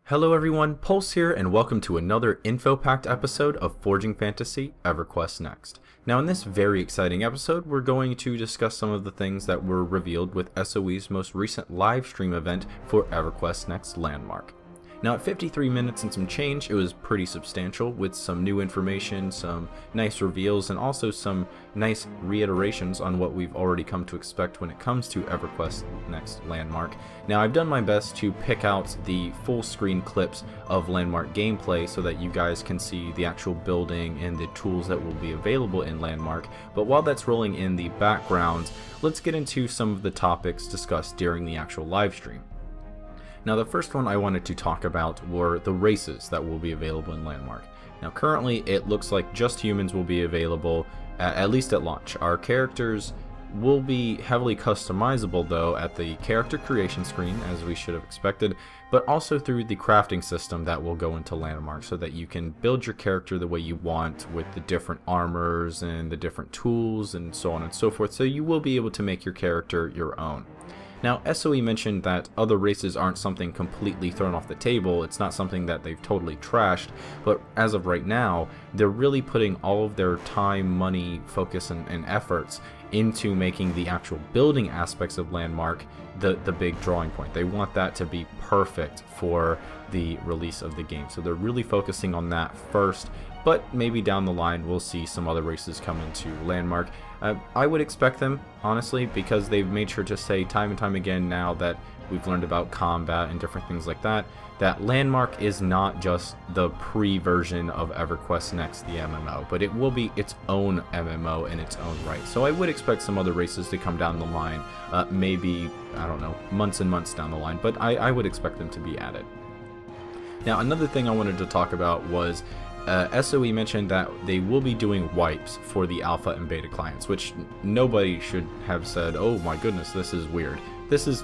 Hello everyone, Pulse here, and welcome to another info-packed episode of Forging Fantasy EverQuest Next. Now in this very exciting episode, we're going to discuss some of the things that were revealed with SOE's most recent live stream event for EverQuest Next Landmark. Now at 53 minutes and some change, it was pretty substantial with some new information, some nice reveals, and also some nice reiterations on what we've already come to expect when it comes to EverQuest Next Landmark. Now I've done my best to pick out the full screen clips of Landmark gameplay so that you guys can see the actual building and the tools that will be available in Landmark, but while that's rolling in the background, let's get into some of the topics discussed during the actual live stream. Now the first one I wanted to talk about were the races that will be available in Landmark. Now currently it looks like just humans will be available, at least at launch. Our characters will be heavily customizable though at the character creation screen, as we should have expected, but also through the crafting system that will go into Landmark so that you can build your character the way you want with the different armors and the different tools and so on and so forth, so you will be able to make your character your own. Now, SOE mentioned that other races aren't something completely thrown off the table, it's not something that they've totally trashed, but as of right now, they're really putting all of their time, money, focus, and efforts into making the actual building aspects of Landmark the big drawing point. They want that to be perfect for the release of the game, so they're really focusing on that first, but maybe down the line we'll see some other races come into Landmark. I would expect them, honestly, because they've made sure to say time and time again now that we've learned about combat and different things like that, that Landmark is not just the pre-version of EverQuest Next, the MMO, but it will be its own MMO in its own right. So I would expect some other races to come down the line, maybe, I don't know, months and months down the line, but I would expect them to be added. Now another thing I wanted to talk about was SOE mentioned that they will be doing wipes for the alpha and beta clients, which nobody should have said, oh my goodness, this is weird. This is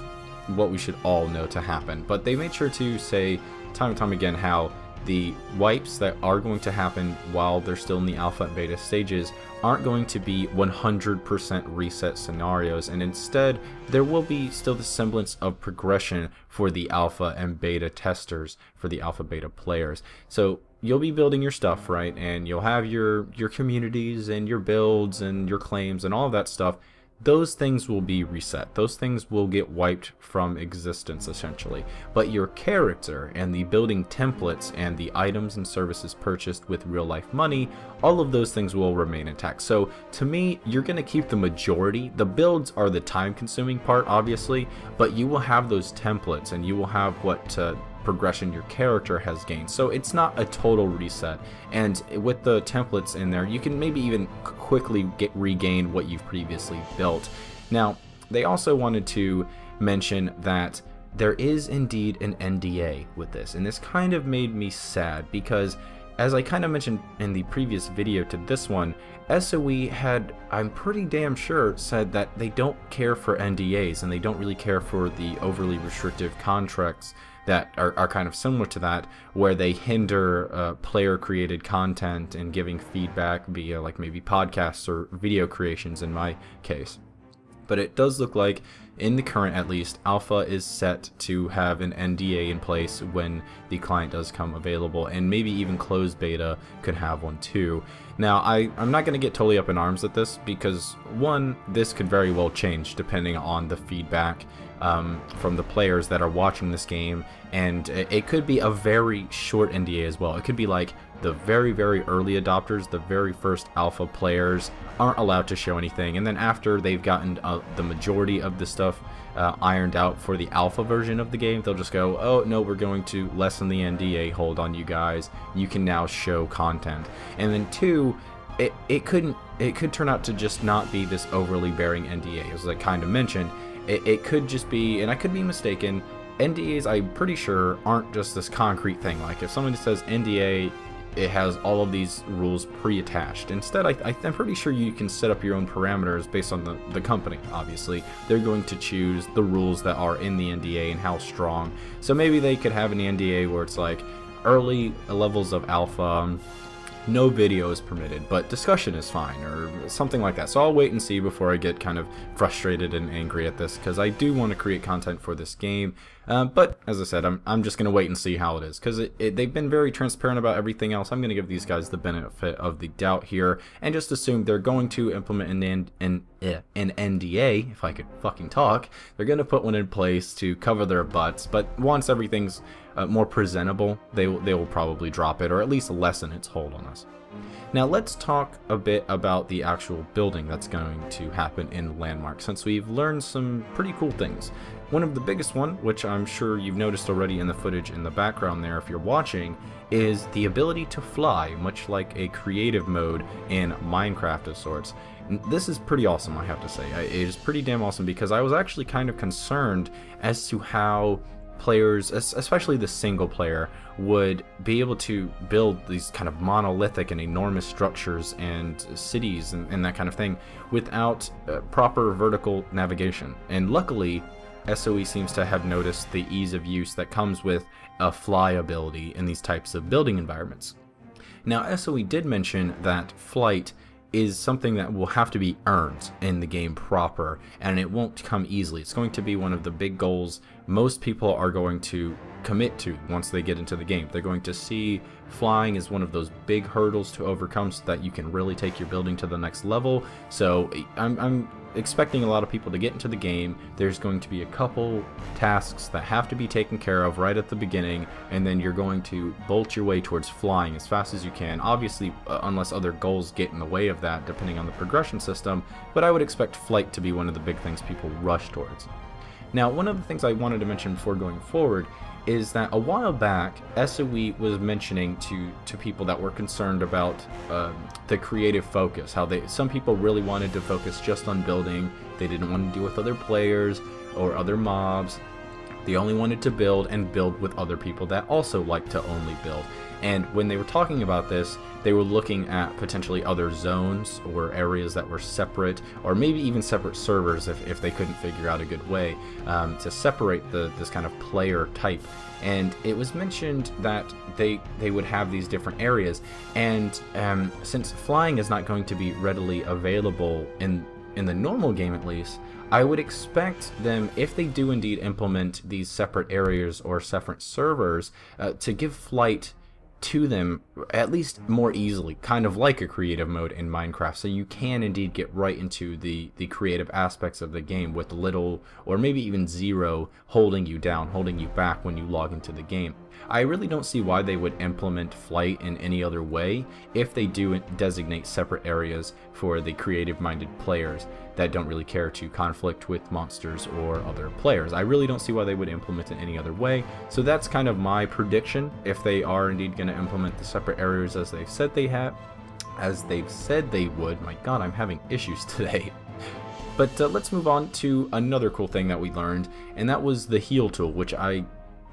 what we should all know to happen, but they made sure to say time and time again how the wipes that are going to happen while they're still in the alpha and beta stages aren't going to be 100% reset scenarios, and instead there will be still the semblance of progression for the alpha and beta testers, for the alpha beta players. So you'll be building your stuff, right, and you'll have your communities and your builds and your claims and all of that stuff. Those things will be reset. Those things will get wiped from existence, essentially. But your character and the building templates and the items and services purchased with real-life money, all of those things will remain intact. So, to me, you're going to keep the majority. The builds are the time-consuming part, obviously, but you will have those templates and you will have what progression your character has gained. So it's not a total reset, and with the templates in there you can maybe even quickly regain what you've previously built. Now they also wanted to mention that there is indeed an NDA with this, and this kind of made me sad because, as I kind of mentioned in the previous video to this one, SOE had, I'm pretty damn sure, said that they don't care for NDAs and they don't really care for the overly restrictive contracts that are kind of similar to that, where they hinder player-created content and giving feedback via like maybe podcasts or video creations in my case. But it does look like, in the current at least, alpha is set to have an NDA in place when the client does come available, and maybe even closed beta could have one too. Now I'm not going to get totally up in arms at this because, one, this could very well change depending on the feedback from the players that are watching this game, and it could be a very short NDA as well. It could be like the very early adopters, the very first alpha players aren't allowed to show anything, and then after they've gotten the majority of the stuff ironed out for the alpha version of the game, they'll just go, oh no, we're going to lessen the NDA, hold on you guys, you can now show content. And then two, it could turn out to just not be this overly bearing NDA, as I kind of mentioned. It could just be, and I could be mistaken, NDAs I'm pretty sure aren't just this concrete thing. Like if somebody says NDA, it has all of these rules pre-attached. Instead, I'm pretty sure you can set up your own parameters based on the company, obviously. They're going to choose the rules that are in the NDA and how strong. So maybe they could have an NDA where it's like early levels of alpha, no video is permitted, but discussion is fine, or something like that. So I'll wait and see before I get kind of frustrated and angry at this, because I do want to create content for this game. But as I said, I'm just going to wait and see how it is, because they've been very transparent about everything else. I'm going to give these guys the benefit of the doubt here, and just assume they're going to implement an NDA, if I could fucking talk. They're going to put one in place to cover their butts, but once everything's more presentable, they will probably drop it, or at least lessen its hold on us. Now let's talk a bit about the actual building that's going to happen in Landmark, since we've learned some pretty cool things. One of the biggest one, which I'm sure you've noticed already in the footage in the background there if you're watching, is the ability to fly, much like a creative mode in Minecraft of sorts. This is pretty awesome, I have to say. It is pretty damn awesome, because I was actually kind of concerned as to how players, especially the single player, would be able to build these kind of monolithic and enormous structures and cities and that kind of thing without proper vertical navigation. And luckily, SOE seems to have noticed the ease of use that comes with a fly ability in these types of building environments. Now, SOE did mention that flight is something that will have to be earned in the game proper, and it won't come easily. It's going to be one of the big goals most people are going to commit to once they get into the game. They're going to see flying as one of those big hurdles to overcome so that you can really take your building to the next level. So I'm expecting a lot of people to get into the game. There's going to be a couple tasks that have to be taken care of right at the beginning, and then you're going to bolt your way towards flying as fast as you can. Obviously, unless other goals get in the way of that, depending on the progression system, but I would expect flight to be one of the big things people rush towards. Now, one of the things I wanted to mention before going forward is that a while back, SOE was mentioning to people that were concerned about the creative focus, how some people really wanted to focus just on building. They didn't want to deal with other players or other mobs. They only wanted to build and build with other people that also like to only build. And when they were talking about this, they were looking at potentially other zones or areas that were separate, or maybe even separate servers if they couldn't figure out a good way to separate this kind of player type. And it was mentioned that they would have these different areas, and since flying is not going to be readily available in the normal game at least, I would expect them, if they do indeed implement these separate areas or separate servers, to give flight to them at least more easily, kind of like a creative mode in Minecraft, so you can indeed get right into the creative aspects of the game with little or maybe even zero holding you down, holding you back when you log into the game. I really don't see why they would implement flight in any other way if they do designate separate areas for the creative-minded players that don't really care to conflict with monsters or other players. I really don't see why they would implement it any other way, so that's kind of my prediction if they are indeed going to implement the separate areas as they've said they have, as they've said they would. My god, I'm having issues today. But let's move on to another cool thing that we learned, and that was the heal tool, which I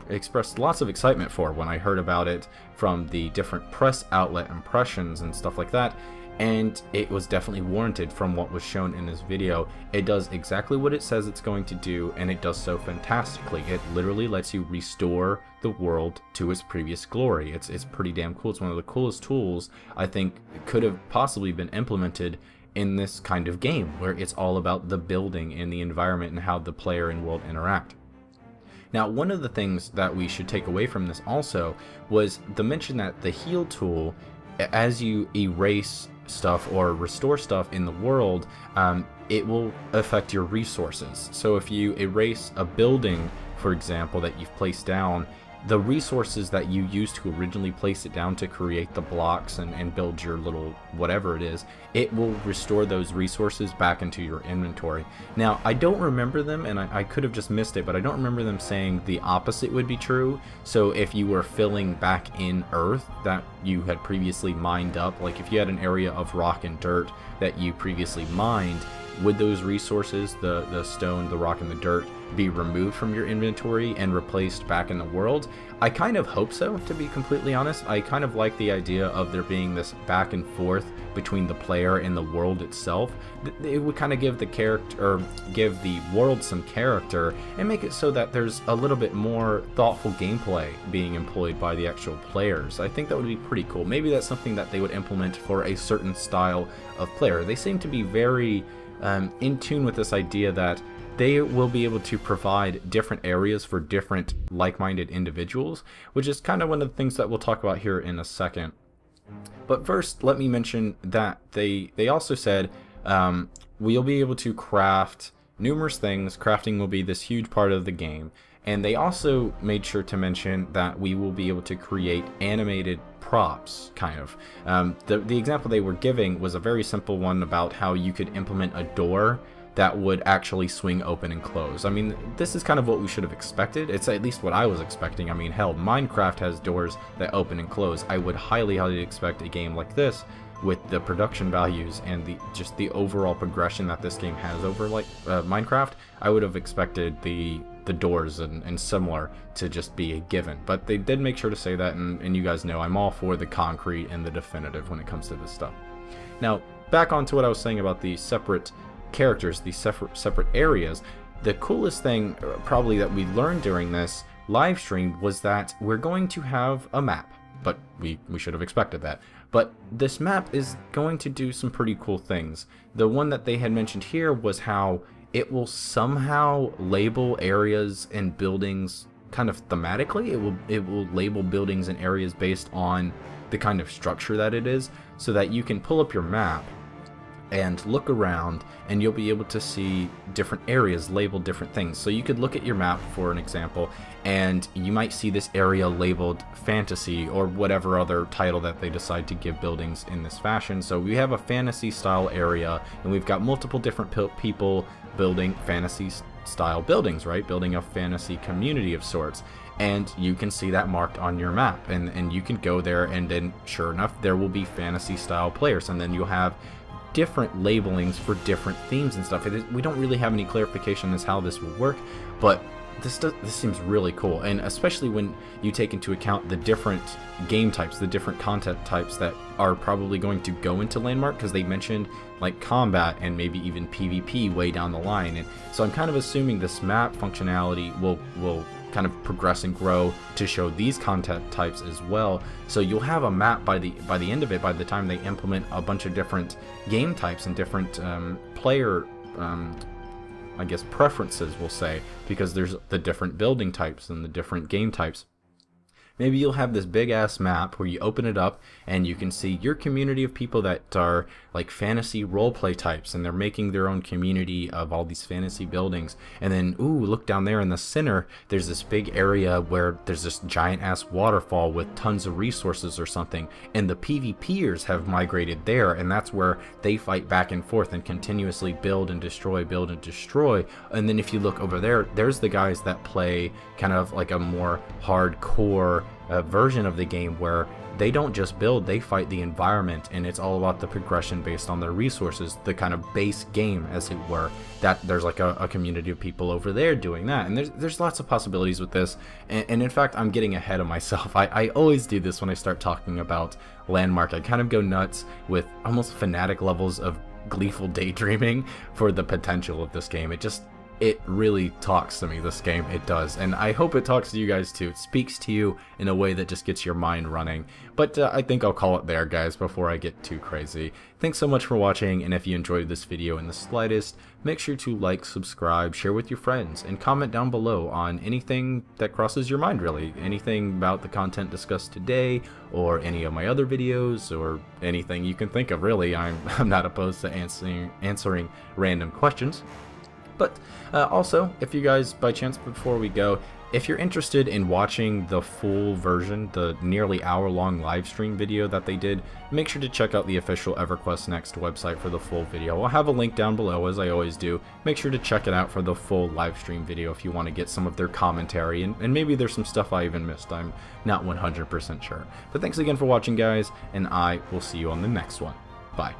expressed lots of excitement for when I heard about it from the different press outlet impressions and stuff like that, and it was definitely warranted from what was shown in this video. It does exactly what it says it's going to do, and it does so fantastically. It literally lets you restore the world to its previous glory. It's pretty damn cool. It's one of the coolest tools I think could have possibly been implemented in this kind of game, where it's all about the building and the environment and how the player and world interact. Now, one of the things that we should take away from this also was the mention that the heal tool, as you erase stuff or restore stuff in the world, it will affect your resources. So if you erase a building, for example, that you've placed down, the resources that you used to originally place it down to create the blocks and build your little whatever it is, it will restore those resources back into your inventory. Now, I don't remember them, and I could have just missed it, but I don't remember them saying the opposite would be true. So if you were filling back in earth that you had previously mined up, like if you had an area of rock and dirt that you previously mined, would those resources, the stone, the rock, and the dirt, be removed from your inventory and replaced back in the world? I kind of hope so, to be completely honest. I kind of like the idea of there being this back and forth between the player and the world itself. It would kind of give the character, or give the world some character, and make it so that there's a little bit more thoughtful gameplay being employed by the actual players. I think that would be pretty cool. Maybe that's something that they would implement for a certain style of player. They seem to be very in tune with this idea that they will be able to provide different areas for different like-minded individuals, which is kind of one of the things that we'll talk about here in a second. But first, let me mention that they also said we'll be able to craft numerous things. Crafting will be this huge part of the game. And they also made sure to mention that we will be able to create animated props, kind of. The example they were giving was a very simple one about how you could implement a door that would actually swing open and close. I mean, this is kind of what we should have expected. It's at least what I was expecting. I mean, hell, Minecraft has doors that open and close. I would highly expect a game like this, with the production values and just the overall progression that this game has over like Minecraft, I would have expected the doors and similar to just be a given. But they did make sure to say that, and you guys know I'm all for the concrete and the definitive when it comes to this stuff. Now, back on to what I was saying about the separate characters, these separate areas. The coolest thing probably that we learned during this live stream was that we're going to have a map, but we should have expected that. But this map is going to do some pretty cool things. The one that they had mentioned here was how it will somehow label areas and buildings kind of thematically. It will label buildings and areas based on the kind of structure that it is, so that you can pull up your map and look around and you'll be able to see different areas labeled different things. So you could look at your map, for an example, and you might see this area labeled fantasy or whatever other title that they decide to give buildings in this fashion. So we have a fantasy style area, and we've got multiple different people building fantasy style buildings, right? Building a fantasy community of sorts. And you can see that marked on your map, and you can go there, and then sure enough there will be fantasy style players, and then you'll have different labelings for different themes and stuff. We don't really have any clarification as how this will work, but this seems really cool, and especially when you take into account the different game types, the different content types that are probably going to go into Landmark, because they mentioned like combat and maybe even PvP way down the line. And so I'm kind of assuming this map functionality will kind of progress and grow to show these content types as well. So you'll have a map by the end of it, by the time they implement a bunch of different game types and different player I guess preferences, we'll say, because there's the different building types and the different game types. Maybe you'll have this big ass map where you open it up and you can see your community of people that are like fantasy roleplay types, and they're making their own community of all these fantasy buildings. And then, ooh, look down there in the center, there's this big area where there's this giant ass waterfall with tons of resources or something, and the PvPers have migrated there, and that's where they fight back and forth and continuously build and destroy. And then if you look over there, there's the guys that play kind of like a more hardcore version of the game, where they don't just build, they fight the environment, and it's all about the progression based on their resources, the kind of base game, as it were. That there's like a community of people over there doing that, and there's lots of possibilities with this. And in fact, I'm getting ahead of myself. I always do this when I start talking about Landmark. I kind of go nuts with almost fanatic levels of gleeful daydreaming for the potential of this game. It really talks to me, this game. It does, and I hope it talks to you guys too. It speaks to you in a way that just gets your mind running. But I think I'll call it there, guys, before I get too crazy. Thanks so much for watching, and if you enjoyed this video in the slightest, make sure to like, subscribe, share with your friends, and comment down below on anything that crosses your mind, really. Anything about the content discussed today, or any of my other videos, or anything you can think of, really. I'm not opposed to answering random questions. But also, if you guys, by chance, before we go, if you're interested in watching the full version, the nearly hour-long live stream video that they did, make sure to check out the official EverQuest Next website for the full video. I'll have a link down below, as I always do. Make sure to check it out for the full live stream video if you want to get some of their commentary, and maybe there's some stuff I even missed. I'm not 100% sure. But thanks again for watching, guys, and I will see you on the next one. Bye.